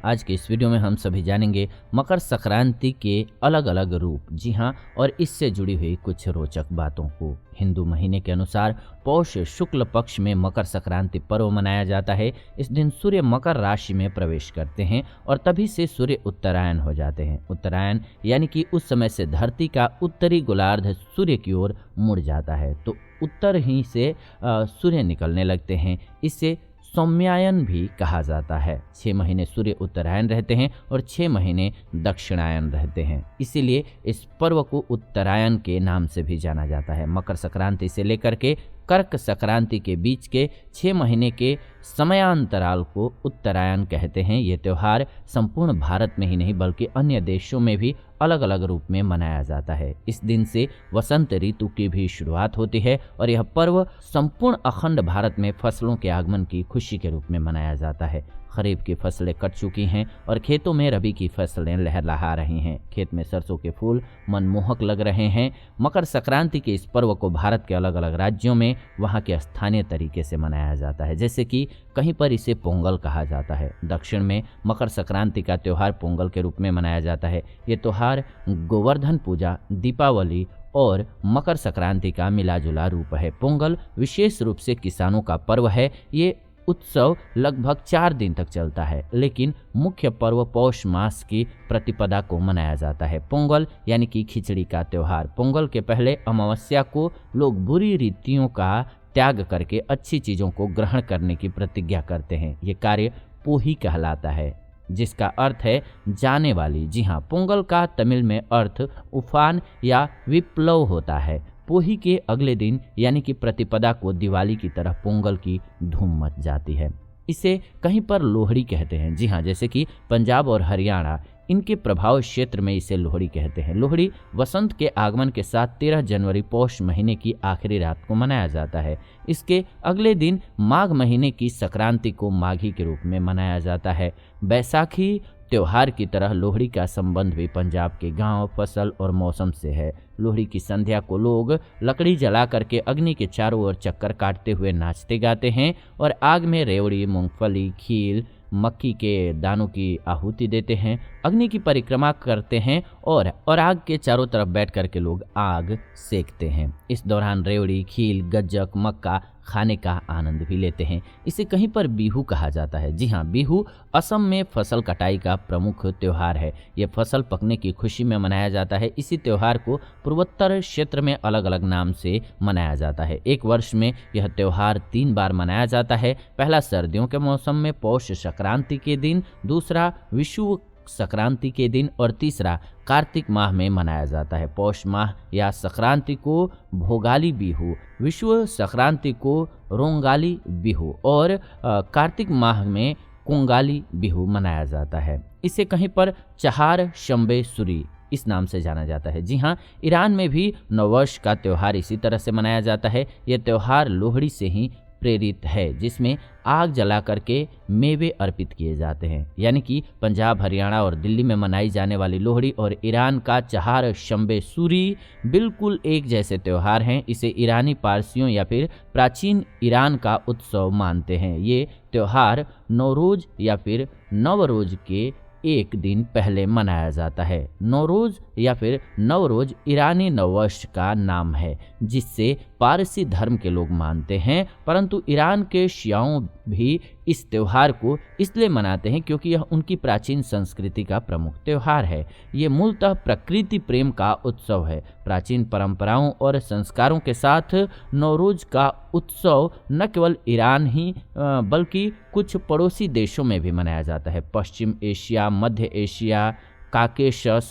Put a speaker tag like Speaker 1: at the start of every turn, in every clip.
Speaker 1: आज के इस वीडियो में हम सभी जानेंगे मकर संक्रांति के अलग अलग रूप। जी हाँ, और इससे जुड़ी हुई कुछ रोचक बातों को। हिंदू महीने के अनुसार पौष शुक्ल पक्ष में मकर संक्रांति पर्व मनाया जाता है। इस दिन सूर्य मकर राशि में प्रवेश करते हैं और तभी से सूर्य उत्तरायण हो जाते हैं। उत्तरायण यानी कि उस समय से धरती का उत्तरी गोलार्ध सूर्य की ओर मुड़ जाता है, तो उत्तर ही से सूर्य निकलने लगते हैं। इससे सौम्यायन भी कहा जाता है। 6 महीने सूर्य उत्तरायण रहते हैं और 6 महीने दक्षिणायन रहते हैं, इसीलिए इस पर्व को उत्तरायण के नाम से भी जाना जाता है। मकर संक्रांति से लेकर के कर्क संक्रांति के बीच के 6 महीने के समयांतराल को उत्तरायण कहते हैं। ये त्यौहार संपूर्ण भारत में ही नहीं बल्कि अन्य देशों में भी अलग अलग रूप में मनाया जाता है। इस दिन से वसंत ऋतु की भी शुरुआत होती है और यह पर्व संपूर्ण अखंड भारत में फसलों के आगमन की खुशी के रूप में मनाया जाता है। खरीफ की फसलें कट चुकी हैं और खेतों में रबी की फसलें लहलहा रही हैं। खेत में सरसों के फूल मनमोहक लग रहे हैं। मकर संक्रांति के इस पर्व को भारत के अलग अलग राज्यों में वहाँ के स्थानीय तरीके से मनाया जाता है, जैसे कि कहीं पर इसे पोंगल कहा जाता है। दक्षिण में मकर संक्रांति का त्यौहार पोंगल के रूप में मनाया जाता है। ये त्यौहार गोवर्धन पूजा, दीपावली और मकर संक्रांति का मिलाजुला रूप है। पोंगल विशेष रूप से किसानों का पर्व है। ये उत्सव लगभग 4 दिन तक चलता है, लेकिन मुख्य पर्व पौष मास की प्रतिपदा को मनाया जाता है। पोंगल यानी कि खिचड़ी का त्यौहार। पोंगल के पहले अमावस्या को लोग बुरी रीतियों का त्याग करके अच्छी चीज़ों को ग्रहण करने की प्रतिज्ञा करते हैं। ये कार्य पोही कहलाता है, जिसका अर्थ है जाने वाली। जी हाँ, पोंगल का तमिल में अर्थ उफान या विप्लव होता है। पोही के अगले दिन यानी कि प्रतिपदा को दिवाली की तरह पोंगल की धूम मच जाती है। इसे कहीं पर लोहड़ी कहते हैं। जी हाँ, जैसे कि पंजाब और हरियाणा, इनके प्रभाव क्षेत्र में इसे लोहड़ी कहते हैं। लोहड़ी वसंत के आगमन के साथ 13 जनवरी पौष महीने की आखिरी रात को मनाया जाता है। इसके अगले दिन माघ महीने की संक्रांति को माघी के रूप में मनाया जाता है। बैसाखी त्योहार की तरह लोहड़ी का संबंध भी पंजाब के गांव, फसल और मौसम से है। लोहड़ी की संध्या को लोग लकड़ी जला करके अग्नि के चारों ओर चक्कर काटते हुए नाचते गाते हैं और आग में रेवड़ी, मूंगफली, खील, मक्की के दानों की आहुति देते हैं। अग्नि की परिक्रमा करते हैं और आग के चारों तरफ बैठ करके लोग आग सेकते हैं। इस दौरान रेवड़ी, खील, गज्जक, मक्का खाने का आनंद भी लेते हैं। इसे कहीं पर बिहू कहा जाता है। जी हाँ, बिहू असम में फसल कटाई का प्रमुख त्यौहार है। यह फसल पकने की खुशी में मनाया जाता है। इसी त्यौहार को पूर्वोत्तर क्षेत्र में अलग अलग नाम से मनाया जाता है। एक वर्ष में यह त्यौहार 3 बार मनाया जाता है। पहला सर्दियों के मौसम में पौष संक्रांति के दिन, दूसरा विषुव संक्रांति के दिन और तीसरा कार्तिक माह में मनाया जाता है। पौष माह या संक्रांति को भोगाली बिहू, विषुव संक्रांति को रोंगाली बिहू और कार्तिक माह में कोंगाली बिहू मनाया जाता है। इसे कहीं पर चहार शंबे सुरी इस नाम से जाना जाता है। जी हाँ, ईरान में भी नववर्ष का त्यौहार इसी तरह से मनाया जाता है। यह त्यौहार लोहड़ी से ही प्रेरित है, जिसमें आग जला करके मेवे अर्पित किए जाते हैं। यानी कि पंजाब, हरियाणा और दिल्ली में मनाई जाने वाली लोहड़ी और ईरान का चहार शंबे सूरी बिल्कुल एक जैसे त्यौहार हैं। इसे ईरानी पारसियों या फिर प्राचीन ईरान का उत्सव मानते हैं। ये त्यौहार नौरोज या फिर नवरोज के एक दिन पहले मनाया जाता है। नौरोज या फिर नवरोज ईरानी नववर्ष का नाम है, जिससे पारसी धर्म के लोग मानते हैं, परंतु ईरान के शियाओं भी इस त्यौहार को इसलिए मनाते हैं क्योंकि यह उनकी प्राचीन संस्कृति का प्रमुख त्यौहार है। ये मूलतः प्रकृति प्रेम का उत्सव है। प्राचीन परंपराओं और संस्कारों के साथ नौरोज का उत्सव न केवल ईरान ही बल्कि कुछ पड़ोसी देशों में भी मनाया जाता है। पश्चिम एशिया, मध्य एशिया, काकेशस,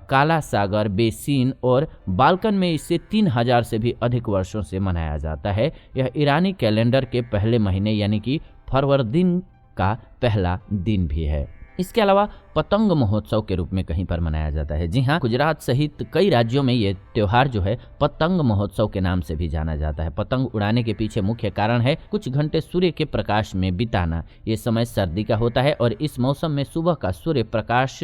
Speaker 1: काला सागर बेसिन और बाल्कन में इसे 3000 से भी अधिक वर्षों से मनाया जाता है। यह ईरानी कैलेंडर के पहले महीने यानी कि फरवरदिन का पहला दिन भी है। इसके अलावा पतंग महोत्सव के रूप में कहीं पर मनाया जाता है। जी हाँ, गुजरात सहित कई राज्यों में ये त्यौहार जो है पतंग महोत्सव के नाम से भी जाना जाता है। पतंग उड़ाने के पीछे मुख्य कारण है कुछ घंटे सूर्य के प्रकाश में बिताना। ये समय सर्दी का होता है और इस मौसम में सुबह का सूर्य प्रकाश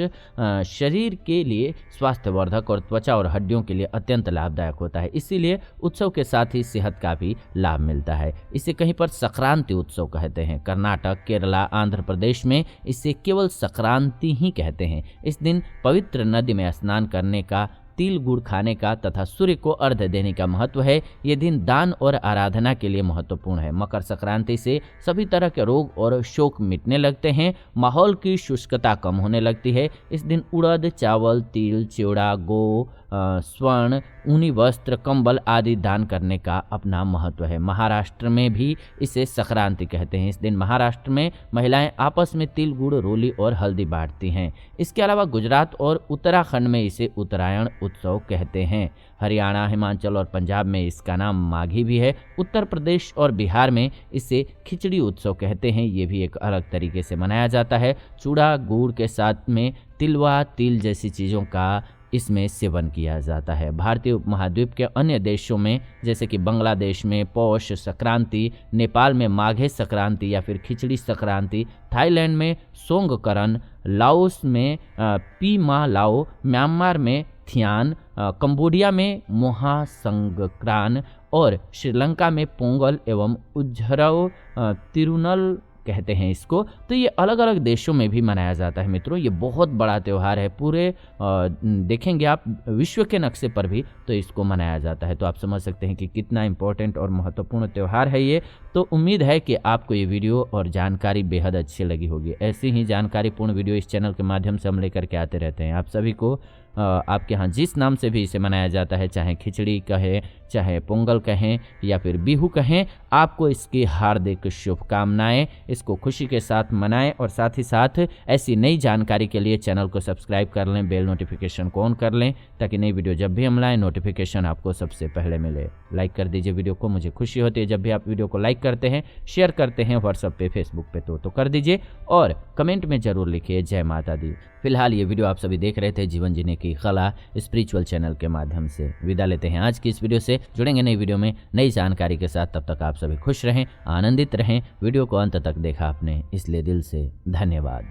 Speaker 1: शरीर के लिए स्वास्थ्यवर्धक और त्वचा और हड्डियों के लिए अत्यंत लाभदायक होता है। इसीलिए उत्सव के साथ ही सेहत का भी लाभ मिलता है। इसे कहीं पर संक्रांति उत्सव कहते हैं। कर्नाटक, केरला, आंध्र प्रदेश में इसे केवल संक्रांति ही कहते हैं। इस दिन पवित्र नदी में स्नान करने का, तिल गुड़ खाने का तथा सूर्य को अर्घ्य देने का महत्व है। ये दिन दान और आराधना के लिए महत्वपूर्ण है। मकर संक्रांति से सभी तरह के रोग और शोक मिटने लगते हैं, माहौल की शुष्कता कम होने लगती है। इस दिन उड़द, चावल, तिल, चिवड़ा, गो, स्वर्ण, ऊनी वस्त्र, कंबल आदि दान करने का अपना महत्व है। महाराष्ट्र में भी इसे संक्रांति कहते हैं। इस दिन महाराष्ट्र में महिलाएं आपस में तिल, गुड़, रोली और हल्दी बांटती हैं। इसके अलावा गुजरात और उत्तराखंड में इसे उत्तरायण उत्सव कहते हैं। हरियाणा, हिमाचल और पंजाब में इसका नाम माघी भी है। उत्तर प्रदेश और बिहार में इसे खिचड़ी उत्सव कहते हैं। ये भी एक अलग तरीके से मनाया जाता है। चूड़ा गुड़ के साथ में तिलवा, तिल जैसी चीज़ों का इसमें सेवन किया जाता है। भारतीय उपमहाद्वीप के अन्य देशों में जैसे कि बांग्लादेश में पौष संक्रांति, नेपाल में माघे संक्रांति या फिर खिचड़ी संक्रांति, थाईलैंड में सोंगकरन, लाओस में पीमा लाओ, म्यांमार में थियान, कंबोडिया में मोहा संक्रांत और श्रीलंका में पोंगल एवं उज्जरव तिरुनल कहते हैं इसको। तो ये अलग अलग देशों में भी मनाया जाता है मित्रों। ये बहुत बड़ा त्यौहार है, पूरे देखेंगे आप विश्व के नक्शे पर भी तो इसको मनाया जाता है। तो आप समझ सकते हैं कि कितना इम्पोर्टेंट और महत्वपूर्ण त्यौहार है ये। तो उम्मीद है कि आपको ये वीडियो और जानकारी बेहद अच्छी लगी होगी। ऐसी ही जानकारीपूर्ण वीडियो इस चैनल के माध्यम से हम लेकर के आते रहते हैं। आप सभी को आपके यहाँ जिस नाम से भी इसे मनाया जाता है, चाहे खिचड़ी कहें, चाहे पोंगल कहें या फिर बिहू कहें, आपको इसकी हार्दिक शुभकामनाएं। इसको खुशी के साथ मनाएं और साथ ही साथ ऐसी नई जानकारी के लिए चैनल को सब्सक्राइब कर लें, बेल नोटिफिकेशन को ऑन कर लें ताकि नई वीडियो जब भी हम लाएं नोटिफिकेशन आपको सबसे पहले मिले। लाइक कर दीजिए वीडियो को, मुझे खुशी होती है जब भी आप वीडियो को लाइक करते हैं, शेयर करते हैं व्हाट्सएप पे, फेसबुक पे तो कर दीजिए और कमेंट में जरूर लिखिए जय माता दी। फिलहाल ये वीडियो आप सभी देख रहे थे जीवन जीने की कला स्पिरिचुअल चैनल के माध्यम से। विदा लेते हैं आज की इस वीडियो से, जुड़ेंगे नई वीडियो में नई जानकारी के साथ। तब तक आप सभी खुश रहें, आनंदित रहें। वीडियो को अंत तक देखा आपने इसलिए दिल से धन्यवाद।